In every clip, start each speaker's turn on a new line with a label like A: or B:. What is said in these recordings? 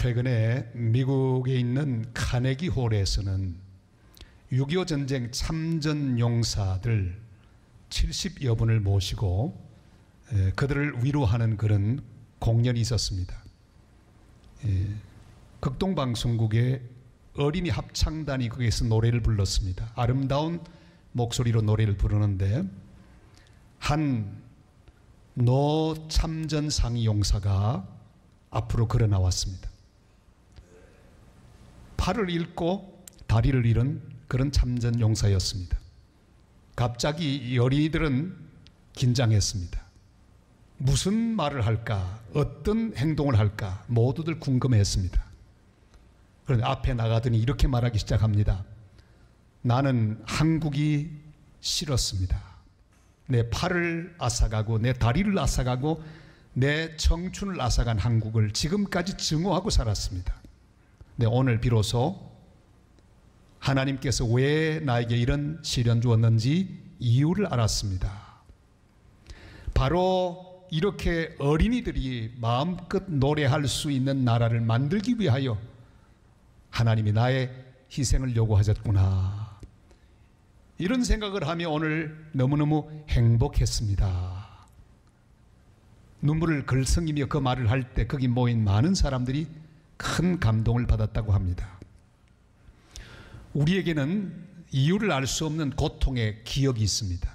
A: 최근에 미국에 있는 카네기 홀에서는 6.25 전쟁 참전 용사들 70여 분을 모시고 그들을 위로하는 그런 공연이 있었습니다. 극동방송국의 어린이 합창단이 거기에서 노래를 불렀습니다. 아름다운 목소리로 노래를 부르는데 한 노참전 상위 용사가 앞으로 걸어 나왔습니다. 팔을 잃고 다리를 잃은 그런 참전 용사였습니다. 갑자기 이 어린이들은 긴장했습니다. 무슨 말을 할까, 어떤 행동을 할까 모두들 궁금해했습니다. 그런데 앞에 나가더니 이렇게 말하기 시작합니다. 나는 한국이 싫었습니다. 내 팔을 앗아가고 내 다리를 앗아가고 내 청춘을 앗아간 한국을 지금까지 증오하고 살았습니다. 네, 오늘 비로소 하나님께서 왜 나에게 이런 시련 주었는지 이유를 알았습니다. 바로 이렇게 어린이들이 마음껏 노래할 수 있는 나라를 만들기 위하여 하나님이 나의 희생을 요구하셨구나. 이런 생각을 하며 오늘 너무너무 행복했습니다. 눈물을 글썽이며 그 말을 할 때 거기 모인 많은 사람들이 큰 감동을 받았다고 합니다. 우리에게는 이유를 알 수 없는 고통의 기억이 있습니다.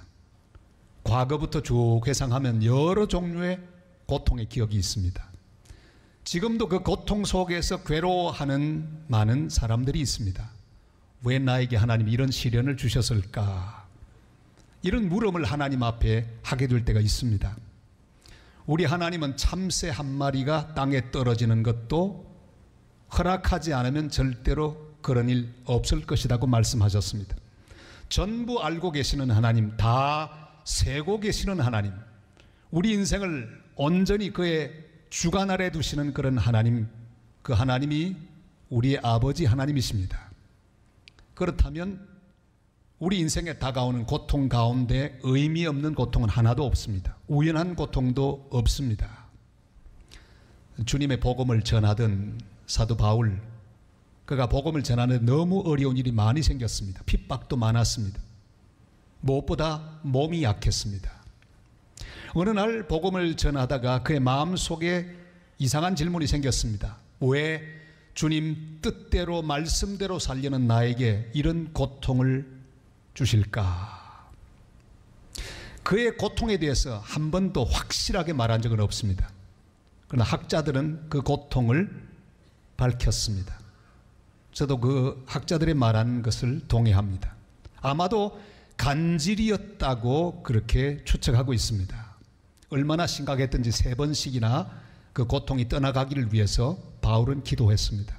A: 과거부터 쭉 회상하면 여러 종류의 고통의 기억이 있습니다. 지금도 그 고통 속에서 괴로워하는 많은 사람들이 있습니다. 왜 나에게 하나님이 이런 시련을 주셨을까? 이런 물음을 하나님 앞에 하게 될 때가 있습니다. 우리 하나님은 참새 한 마리가 땅에 떨어지는 것도 허락하지 않으면 절대로 그런 일 없을 것이라고 말씀하셨습니다. 전부 알고 계시는 하나님, 다 세고 계시는 하나님, 우리 인생을 온전히 그의 주관 아래 두시는 그런 하나님, 그 하나님이 우리의 아버지 하나님이십니다. 그렇다면 우리 인생에 다가오는 고통 가운데 의미 없는 고통은 하나도 없습니다. 우연한 고통도 없습니다. 주님의 복음을 전하던 사도 바울, 그가 복음을 전하는 너무 어려운 일이 많이 생겼습니다. 핍박도 많았습니다. 무엇보다 몸이 약했습니다. 어느 날 복음을 전하다가 그의 마음속에 이상한 질문이 생겼습니다. 왜 주님 뜻대로 말씀대로 살려는 나에게 이런 고통을 주실까? 그의 고통에 대해서 한 번도 확실하게 말한 적은 없습니다. 그러나 학자들은 그 고통을 밝혔습니다. 저도 그 학자들의 말한 것을 동의합니다. 아마도 간질이었다고 그렇게 추측하고 있습니다. 얼마나 심각했던지 3번씩이나 그 고통이 떠나가기를 위해서 바울은 기도했습니다.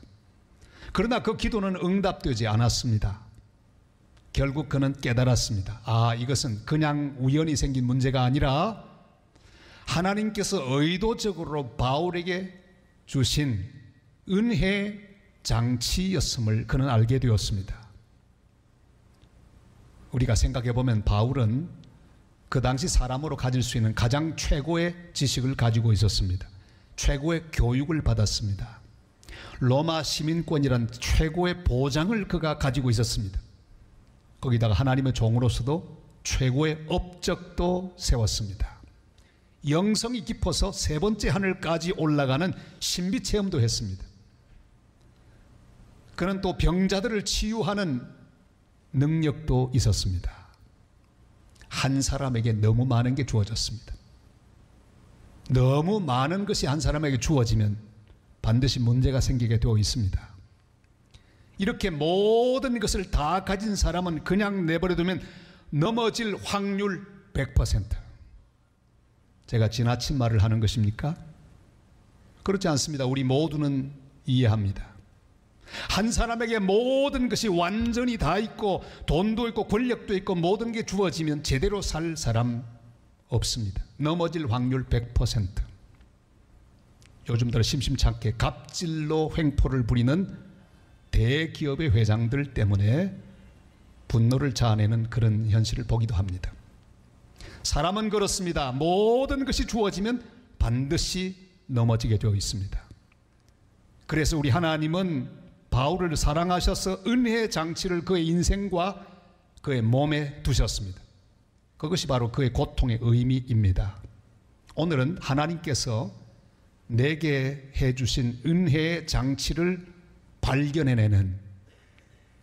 A: 그러나 그 기도는 응답되지 않았습니다. 결국 그는 깨달았습니다. 아, 이것은 그냥 우연히 생긴 문제가 아니라 하나님께서 의도적으로 바울에게 주신 은혜 장치였음을 그는 알게 되었습니다. 우리가 생각해 보면 바울은 그 당시 사람으로 가질 수 있는 가장 최고의 지식을 가지고 있었습니다. 최고의 교육을 받았습니다. 로마 시민권이란 최고의 보장을 그가 가지고 있었습니다. 거기다가 하나님의 종으로서도 최고의 업적도 세웠습니다. 영성이 깊어서 3번째 하늘까지 올라가는 신비 체험도 했습니다. 그는 또 병자들을 치유하는 능력도 있었습니다. 한 사람에게 너무 많은 게 주어졌습니다. 너무 많은 것이 한 사람에게 주어지면 반드시 문제가 생기게 되어 있습니다. 이렇게 모든 것을 다 가진 사람은 그냥 내버려두면 넘어질 확률 100%. 제가 지나친 말을 하는 것입니까? 그렇지 않습니다. 우리 모두는 이해합니다. 한 사람에게 모든 것이 완전히 다 있고 돈도 있고 권력도 있고 모든 게 주어지면 제대로 살 사람 없습니다. 넘어질 확률 100%. 요즘 들어 심심찮게 갑질로 횡포를 부리는 대기업의 회장들 때문에 분노를 자아내는 그런 현실을 보기도 합니다. 사람은 그렇습니다. 모든 것이 주어지면 반드시 넘어지게 되어 있습니다. 그래서 우리 하나님은 바울을 사랑하셔서 은혜의 장치를 그의 인생과 그의 몸에 두셨습니다. 그것이 바로 그의 고통의 의미입니다. 오늘은 하나님께서 내게 해주신 은혜의 장치를 발견해내는,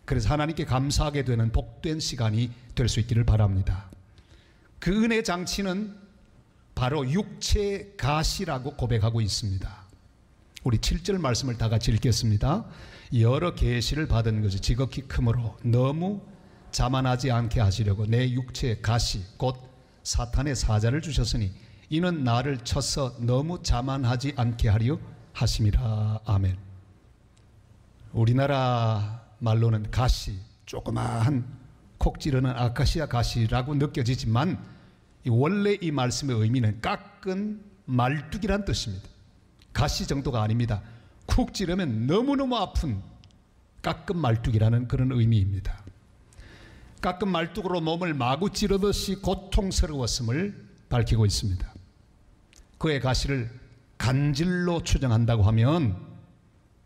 A: 그래서 하나님께 감사하게 되는 복된 시간이 될 수 있기를 바랍니다. 그 은혜의 장치는 바로 육체의 가시라고 고백하고 있습니다. 우리 7절 말씀을 다 같이 읽겠습니다. 여러 계시를 받은 것이 지극히 크므로 너무 자만하지 않게 하시려고 내 육체의 가시 곧 사탄의 사자를 주셨으니 이는 나를 쳐서 너무 자만하지 않게 하려 하심이라. 아멘. 우리나라 말로는 가시, 조그마한 콕 찌르는 아카시아 가시라고 느껴지지만 원래 이 말씀의 의미는 깎은 말뚝이란 뜻입니다. 가시 정도가 아닙니다. 쿡 찌르면 너무너무 아픈 깎은 말뚝이라는 그런 의미입니다. 깎은 말뚝으로 몸을 마구 찌르듯이 고통스러웠음을 밝히고 있습니다. 그의 가시를 간질로 추정한다고 하면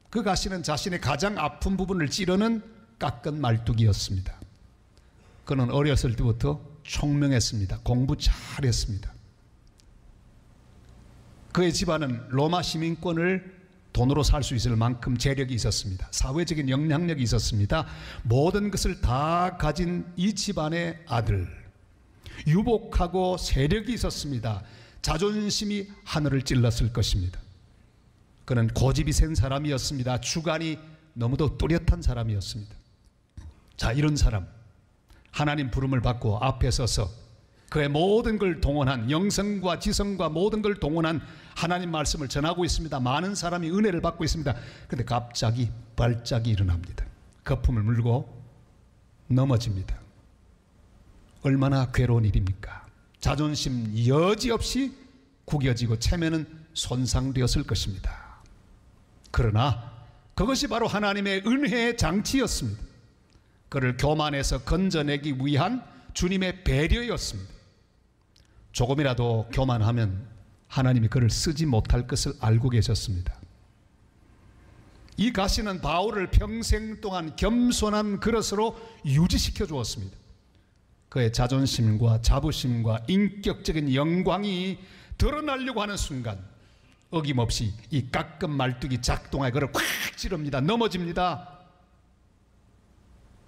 A: 그 가시는 자신의 가장 아픈 부분을 찌르는 깎은 말뚝이었습니다. 그는 어렸을 때부터 총명했습니다. 공부 잘했습니다. 그의 집안은 로마 시민권을 돈으로 살 수 있을 만큼 재력이 있었습니다. 사회적인 영향력이 있었습니다. 모든 것을 다 가진 이 집안의 아들, 유복하고 세력이 있었습니다. 자존심이 하늘을 찔렀을 것입니다. 그는 고집이 센 사람이었습니다. 주관이 너무도 뚜렷한 사람이었습니다. 자, 이런 사람, 하나님 부름을 받고 앞에 서서 그의 모든 걸 동원한, 영성과 지성과 모든 걸 동원한 하나님 말씀을 전하고 있습니다. 많은 사람이 은혜를 받고 있습니다. 그런데 갑자기 발작이 일어납니다. 거품을 물고 넘어집니다. 얼마나 괴로운 일입니까? 자존심 여지없이 구겨지고 체면은 손상되었을 것입니다. 그러나 그것이 바로 하나님의 은혜의 장치였습니다. 그를 교만에서 건져내기 위한 주님의 배려였습니다. 조금이라도 교만하면 하나님이 그를 쓰지 못할 것을 알고 계셨습니다. 이 가시는 바울을 평생 동안 겸손한 그릇으로 유지시켜 주었습니다. 그의 자존심과 자부심과 인격적인 영광이 드러나려고 하는 순간 어김없이 이 깎은 말뚝이 작동하여 그를 콱 찌릅니다. 넘어집니다.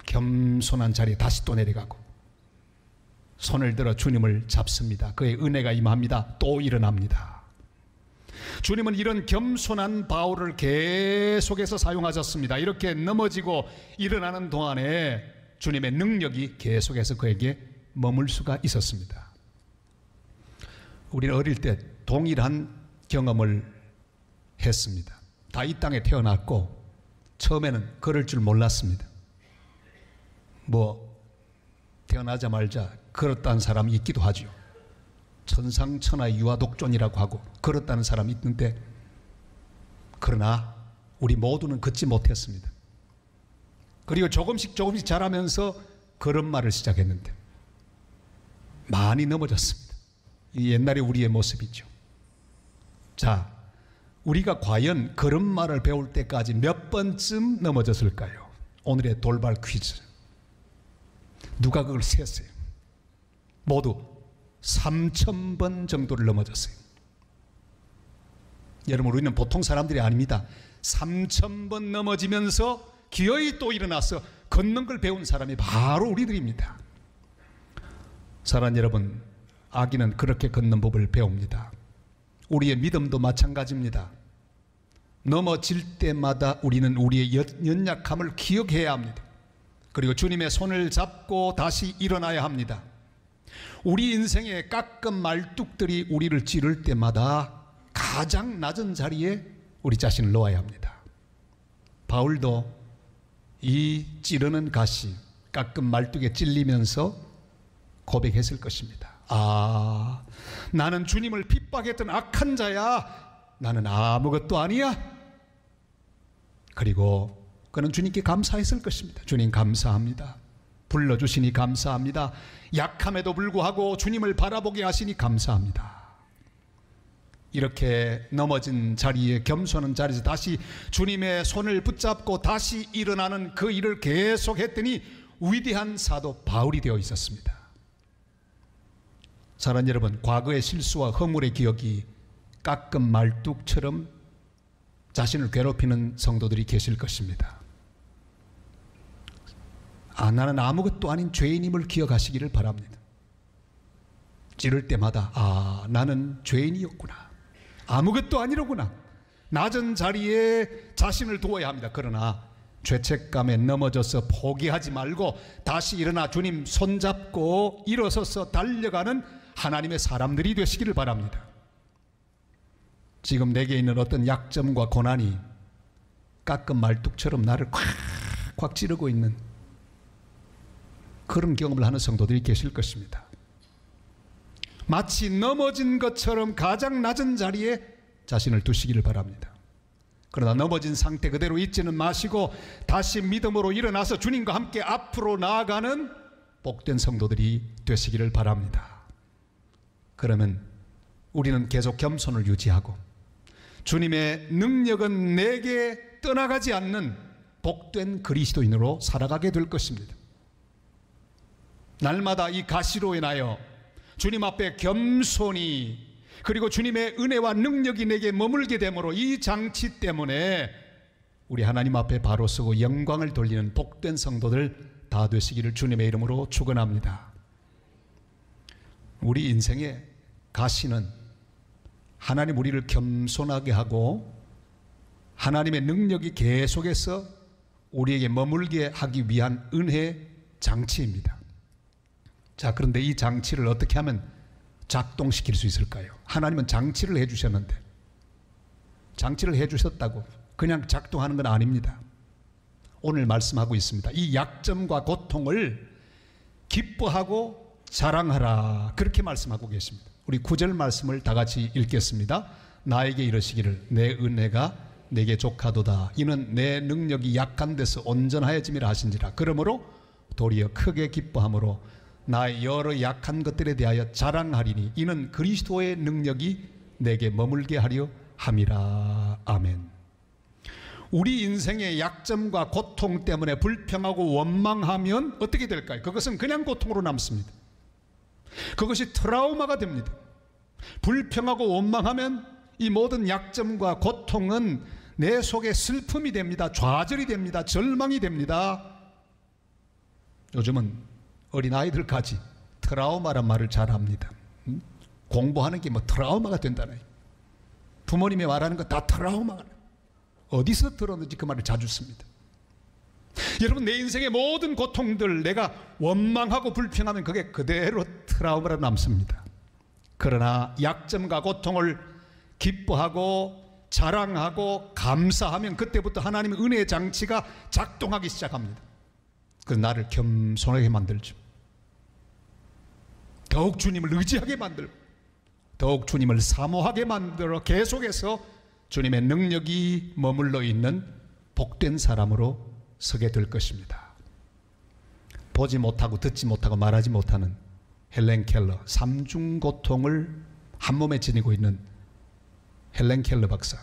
A: 겸손한 자리에 다시 또 내려가고 손을 들어 주님을 잡습니다. 그의 은혜가 임합니다. 또 일어납니다. 주님은 이런 겸손한 바울을 계속해서 사용하셨습니다. 이렇게 넘어지고 일어나는 동안에 주님의 능력이 계속해서 그에게 머물 수가 있었습니다. 우리는 어릴 때 동일한 경험을 했습니다. 다 이 땅에 태어났고 처음에는 걸을 줄 몰랐습니다. 태어나자마자 걸었다는 사람이 있기도 하죠. 천상천하의 유아독존이라고 하고 걸었다는 사람이 있는데, 그러나 우리 모두는 걷지 못했습니다. 그리고 조금씩 자라면서 걸음마를 시작했는데 많이 넘어졌습니다. 이 옛날에 우리의 모습이죠. 자, 우리가 과연 걸음마를 배울 때까지 몇 번쯤 넘어졌을까요? 오늘의 돌발 퀴즈. 누가 그걸 셌어요? 모두 3,000번 정도를 넘어졌어요. 여러분, 우리는 보통 사람들이 아닙니다. 3,000번 넘어지면서 기어이 또 일어나서 걷는 걸 배운 사람이 바로 우리들입니다. 사랑하는 여러분, 아기는 그렇게 걷는 법을 배웁니다. 우리의 믿음도 마찬가지입니다. 넘어질 때마다 우리는 우리의 연약함을 기억해야 합니다. 그리고 주님의 손을 잡고 다시 일어나야 합니다. 우리 인생의 깎은 말뚝들이 우리를 찌를 때마다 가장 낮은 자리에 우리 자신을 놓아야 합니다. 바울도 이 찌르는 가시, 깎은 말뚝에 찔리면서 고백했을 것입니다. 아, 나는 주님을 핍박했던 악한 자야. 나는 아무것도 아니야. 그리고 그는 주님께 감사했을 것입니다. 주님 감사합니다. 불러주시니 감사합니다. 약함에도 불구하고 주님을 바라보게 하시니 감사합니다. 이렇게 넘어진 자리에, 겸손한 자리에서 다시 주님의 손을 붙잡고 다시 일어나는 그 일을 계속했더니 위대한 사도 바울이 되어 있었습니다. 사랑하는 여러분, 과거의 실수와 허물의 기억이 깎은 말뚝처럼 자신을 괴롭히는 성도들이 계실 것입니다. 나는 아무것도 아닌 죄인임을 기억하시기를 바랍니다. 찌를 때마다 나는 죄인이었구나, 아무것도 아니로구나, 낮은 자리에 자신을 두어야 합니다. 그러나 죄책감에 넘어져서 포기하지 말고 다시 일어나 주님 손잡고 일어서서 달려가는 하나님의 사람들이 되시기를 바랍니다. 지금 내게 있는 어떤 약점과 고난이 깎은 말뚝처럼 나를 콱콱 찌르고 있는 그런 경험을 하는 성도들이 계실 것입니다. 마치 넘어진 것처럼 가장 낮은 자리에 자신을 두시기를 바랍니다. 그러나 넘어진 상태 그대로 있지는 마시고 다시 믿음으로 일어나서 주님과 함께 앞으로 나아가는 복된 성도들이 되시기를 바랍니다. 그러면 우리는 계속 겸손을 유지하고 주님의 능력은 내게 떠나가지 않는 복된 그리스도인으로 살아가게 될 것입니다. 날마다 이 가시로 인하여 주님 앞에 겸손히, 그리고 주님의 은혜와 능력이 내게 머물게 되므로 이 장치 때문에 우리 하나님 앞에 바로 서고 영광을 돌리는 복된 성도들 다 되시기를 주님의 이름으로 축원합니다. 우리 인생의 가시는 하나님 우리를 겸손하게 하고 하나님의 능력이 계속해서 우리에게 머물게 하기 위한 은혜 장치입니다. 자, 그런데 이 장치를 어떻게 하면 작동시킬 수 있을까요? 하나님은 장치를 해주셨는데, 장치를 해주셨다고 그냥 작동하는 건 아닙니다. 오늘 말씀하고 있습니다. 이 약점과 고통을 기뻐하고 자랑하라, 그렇게 말씀하고 계십니다. 우리 9절 말씀을 다 같이 읽겠습니다. 나에게 이르시기를 내 은혜가 내게 족하도다. 이는 내 능력이 약한 데서 온전하여짐이라 하신지라. 그러므로 도리어 크게 기뻐함으로 나의 여러 약한 것들에 대하여 자랑하리니 이는 그리스도의 능력이 내게 머물게 하려 함이라. 아멘. 우리 인생의 약점과 고통 때문에 불평하고 원망하면 어떻게 될까요? 그것은 그냥 고통으로 남습니다. 그것이 트라우마가 됩니다. 불평하고 원망하면 이 모든 약점과 고통은 내 속에 슬픔이 됩니다. 좌절이 됩니다. 절망이 됩니다. 요즘은 어린아이들까지 트라우마란 말을 잘 합니다. 공부하는 게 뭐 트라우마가 된다네. 부모님이 말하는 거 다 트라우마가. 어디서 들었는지 그 말을 자주 씁니다. 여러분, 내 인생의 모든 고통들 내가 원망하고 불평하면 그게 그대로 트라우마로 남습니다. 그러나 약점과 고통을 기뻐하고 자랑하고 감사하면 그때부터 하나님의 은혜의 장치가 작동하기 시작합니다. 그 나를 겸손하게 만들죠. 더욱 주님을 의지하게 만들고 더욱 주님을 사모하게 만들어 계속해서 주님의 능력이 머물러 있는 복된 사람으로 서게 될 것입니다. 보지 못하고 듣지 못하고 말하지 못하는 헬렌 켈러, 삼중 고통을 한 몸에 지니고 있는 헬렌 켈러 박사.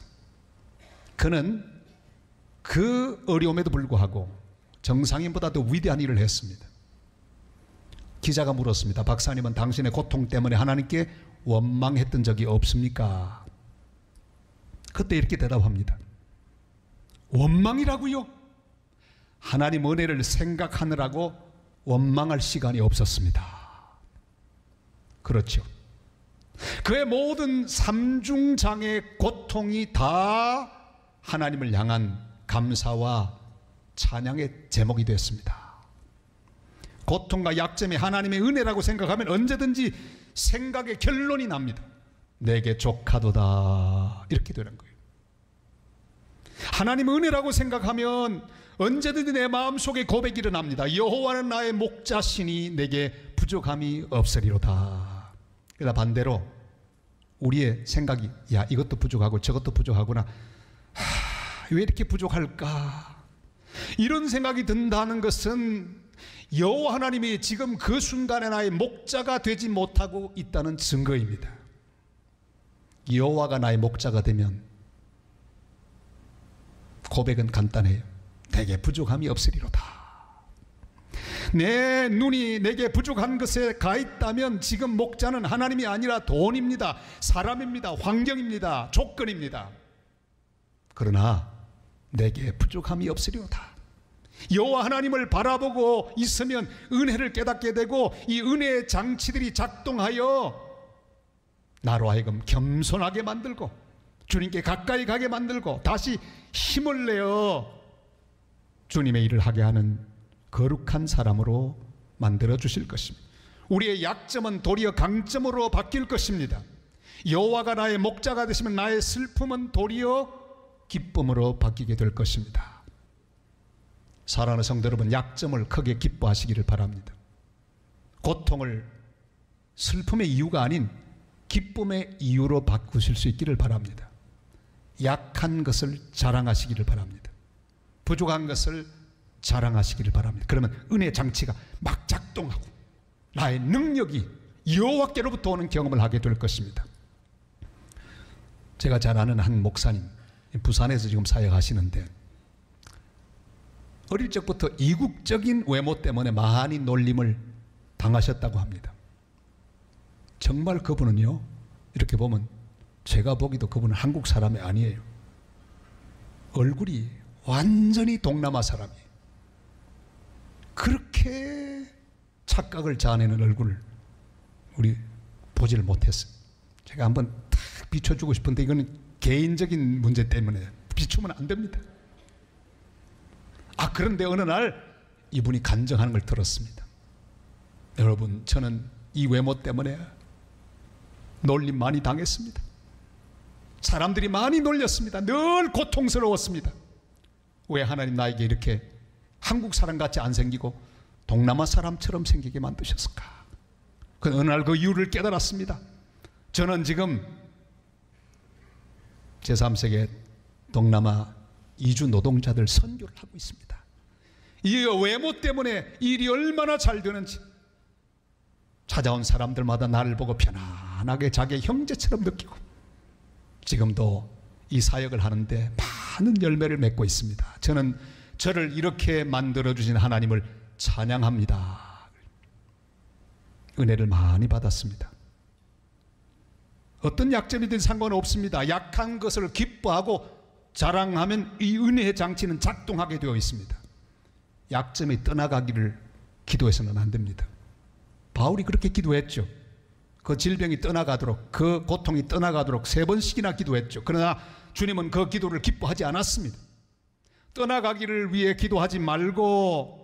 A: 그는 그 어려움에도 불구하고 정상인보다 더 위대한 일을 했습니다. 기자가 물었습니다. 박사님은 당신의 고통 때문에 하나님께 원망했던 적이 없습니까? 그때 이렇게 대답합니다. 원망이라고요? 하나님 은혜를 생각하느라고 원망할 시간이 없었습니다. 그렇죠. 그의 모든 삼중장의 고통이 다 하나님을 향한 감사와 찬양의 제목이 됐습니다. 고통과 약점이 하나님의 은혜라고 생각하면 언제든지 생각의 결론이 납니다. 내게 족하도다, 이렇게 되는 거예요. 하나님 은혜라고 생각하면 언제든지 내 마음속에 고백이 일어납니다. 여호와는 나의 목자시니 내게 부족함이 없으리로다. 그러나 반대로 우리의 생각이 야, 이것도 부족하고 저것도 부족하구나, 왜 이렇게 부족할까, 이런 생각이 든다는 것은 여호와 하나님이 지금 그 순간에 나의 목자가 되지 못하고 있다는 증거입니다. 여호와가 나의 목자가 되면 고백은 간단해요. 내게 부족함이 없으리로다. 내 눈이 내게 부족한 것에 가 있다면 지금 목자는 하나님이 아니라 돈입니다. 사람입니다. 환경입니다. 조건입니다. 그러나 내게 부족함이 없으리로다. 여호와 하나님을 바라보고 있으면 은혜를 깨닫게 되고 이 은혜의 장치들이 작동하여 나로 하여금 겸손하게 만들고 주님께 가까이 가게 만들고 다시 힘을 내어 주님의 일을 하게 하는 거룩한 사람으로 만들어 주실 것입니다. 우리의 약점은 도리어 강점으로 바뀔 것입니다. 여호와가 나의 목자가 되시면 나의 슬픔은 도리어 기쁨으로 바뀌게 될 것입니다. 사랑하는 성도 여러분, 약점을 크게 기뻐하시기를 바랍니다. 고통을 슬픔의 이유가 아닌 기쁨의 이유로 바꾸실 수 있기를 바랍니다. 약한 것을 자랑하시기를 바랍니다. 부족한 것을 자랑하시기를 바랍니다. 그러면 은혜 장치가 막 작동하고 나의 능력이 여호와께로부터 오는 경험을 하게 될 것입니다. 제가 잘 아는 한 목사님, 부산에서 지금 사역하시는데 어릴 적부터 이국적인 외모 때문에 많이 놀림을 당하셨다고 합니다. 정말 그분은요, 이렇게 보면 제가 보기도 그분은 한국 사람이 아니에요. 얼굴이 완전히 동남아 사람이에요. 그렇게 착각을 자아내는 얼굴을 우리 보지를 못했어요. 제가 한번 딱 비춰주고 싶은데 이거는 개인적인 문제 때문에 비추면 안 됩니다. 그런데 어느 날 이분이 간증하는 걸 들었습니다. 여러분, 저는 이 외모 때문에 놀림 많이 당했습니다. 사람들이 많이 놀렸습니다. 늘 고통스러웠습니다. 왜 하나님 나에게 이렇게 한국 사람같이 안 생기고 동남아 사람처럼 생기게 만드셨을까? 그 어느 날 그 이유를 깨달았습니다. 저는 지금 제3세계 동남아 이주 노동자들 선교를 하고 있습니다. 이 외모 때문에 일이 얼마나 잘 되는지 찾아온 사람들마다 나를 보고 편안하게 자기의 형제처럼 느끼고 지금도 이 사역을 하는데 많은 열매를 맺고 있습니다. 저는 저를 이렇게 만들어주신 하나님을 찬양합니다. 은혜를 많이 받았습니다. 어떤 약점이든 상관없습니다. 약한 것을 기뻐하고 자랑하면 이 은혜의 장치는 작동하게 되어 있습니다. 약점이 떠나가기를 기도해서는 안 됩니다. 바울이 그렇게 기도했죠. 그 질병이 떠나가도록, 그 고통이 떠나가도록 3번씩이나 기도했죠. 그러나 주님은 그 기도를 기뻐하지 않았습니다. 떠나가기를 위해 기도하지 말고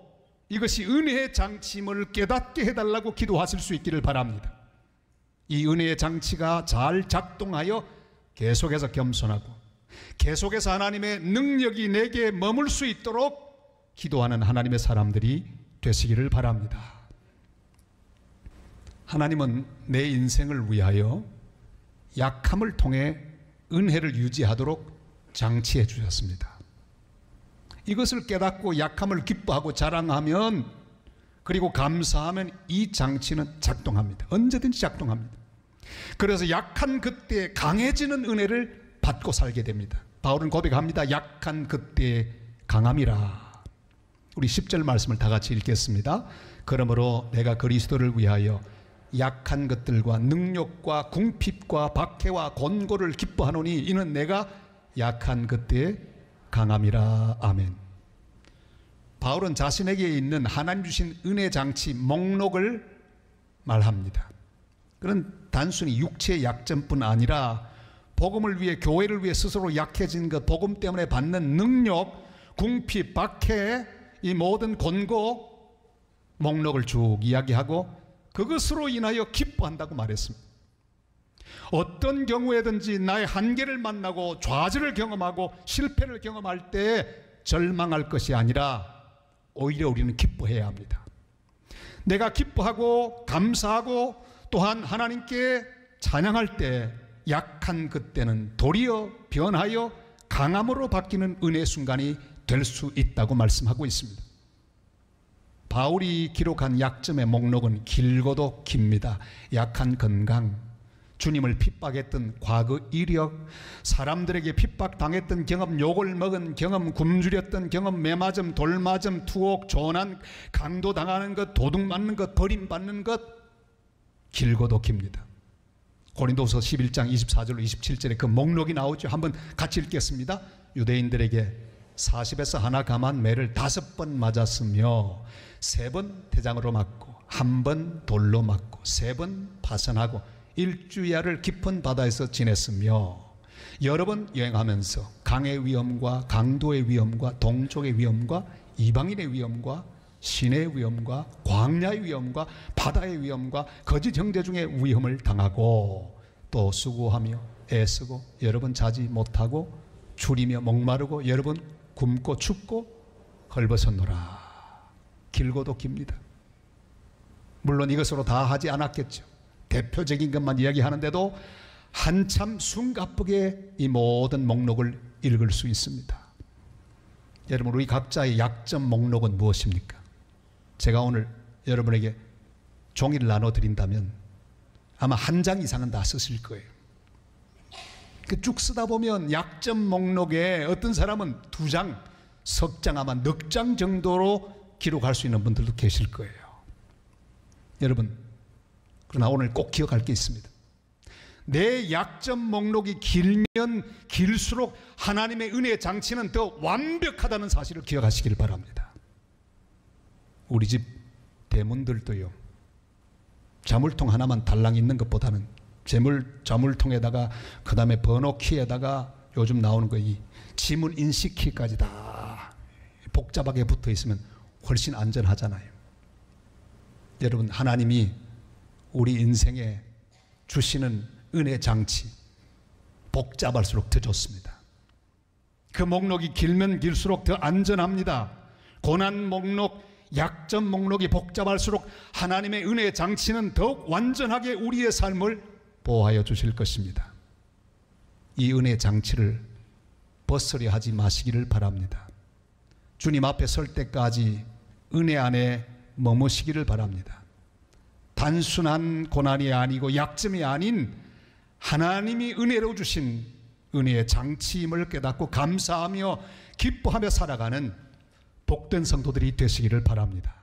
A: 이것이 은혜의 장치임을 깨닫게 해달라고 기도하실 수 있기를 바랍니다. 이 은혜의 장치가 잘 작동하여 계속해서 겸손하고 계속해서 하나님의 능력이 내게 머물 수 있도록 기도하는 하나님의 사람들이 되시기를 바랍니다. 하나님은 내 인생을 위하여 약함을 통해 은혜를 유지하도록 장치해 주셨습니다. 이것을 깨닫고 약함을 기뻐하고 자랑하면, 그리고 감사하면 이 장치는 작동합니다. 언제든지 작동합니다. 그래서 약한 그때 강해지는 은혜를 받고 살게 됩니다. 바울은 고백합니다. 약한 그때 강함이라. 우리 10절 말씀을 다 같이 읽겠습니다. 그러므로 내가 그리스도를 위하여 약한 것들과 능욕과 궁핍과 박해와 곤고를 기뻐하노니 이는 내가 약한 그때의 강함이라. 아멘. 바울은 자신에게 있는 하나님 주신 은혜 장치 목록을 말합니다. 그런 단순히 육체의 약점뿐 아니라 복음을 위해, 교회를 위해 스스로 약해진 것, 복음 때문에 받는 능력, 궁핍, 박해, 이 모든 곤고 목록을 쭉 이야기하고 그것으로 인하여 기뻐한다고 말했습니다. 어떤 경우에든지 나의 한계를 만나고 좌절을 경험하고 실패를 경험할 때 절망할 것이 아니라 오히려 우리는 기뻐해야 합니다. 내가 기뻐하고 감사하고 또한 하나님께 찬양할 때 약한 그때는 도리어 변하여 강함으로 바뀌는 은혜의 순간이 될 수 있다고 말씀하고 있습니다. 바울이 기록한 약점의 목록은 길고도 깁니다. 약한 건강, 주님을 핍박했던 과거 이력, 사람들에게 핍박당했던 경험, 욕을 먹은 경험, 굶주렸던 경험, 매맞음, 돌맞음, 투옥, 조난, 강도당하는 것, 도둑맞는 것, 버림받는 것, 길고도 깁니다. 고린도서 11장 24절로 27절에 그 목록이 나오죠. 한번 같이 읽겠습니다. 유대인들에게 40에서 하나 감한 매를 5번 맞았으며 3번 대장으로 맞고 1번 돌로 맞고 3번 파선하고 일주야를 깊은 바다에서 지냈으며 여러 번 여행하면서 강의 위험과 강도의 위험과 동족의 위험과 이방인의 위험과 신의 위험과 광야의 위험과 바다의 위험과 거짓 형제 중의 위험을 당하고 또 수고하며 애쓰고 여러 번 자지 못하고 줄이며 목마르고 여러 번 굶고 춥고 헐벗었노라. 길고도 깁니다. 물론 이것으로 다 하지 않았겠죠. 대표적인 것만 이야기하는데도 한참 숨가쁘게 이 모든 목록을 읽을 수 있습니다. 여러분, 우리 각자의 약점 목록은 무엇입니까? 제가 오늘 여러분에게 종이를 나눠드린다면 아마 1장 이상은 다 쓰실 거예요. 쭉 쓰다 보면 약점 목록에 어떤 사람은 2장, 석 장, 아마 넉 장 정도로 기록할 수 있는 분들도 계실 거예요. 여러분, 그러나 오늘 꼭 기억할 게 있습니다. 내 약점 목록이 길면 길수록 하나님의 은혜의 장치는 더 완벽하다는 사실을 기억하시길 바랍니다. 우리 집 대문들도요, 자물통 하나만 달랑 있는 것보다는 자물통에다가 그 다음에 번호키에다가 요즘 나오는 거 이 지문 인식키까지 다 복잡하게 붙어 있으면 훨씬 안전하잖아요. 여러분, 하나님이 우리 인생에 주시는 은혜 장치 복잡할수록 더 좋습니다. 그 목록이 길면 길수록 더 안전합니다. 고난 목록, 약점 목록이 복잡할수록 하나님의 은혜 장치는 더욱 완전하게 우리의 삶을 보호하여 주실 것입니다. 이 은혜 장치를 벗으려 하지 마시기를 바랍니다. 주님 앞에 설 때까지 은혜 안에 머무시기를 바랍니다. 단순한 고난이 아니고 약점이 아닌 하나님이 은혜로 주신 은혜의 장치임을 깨닫고 감사하며 기뻐하며 살아가는 복된 성도들이 되시기를 바랍니다.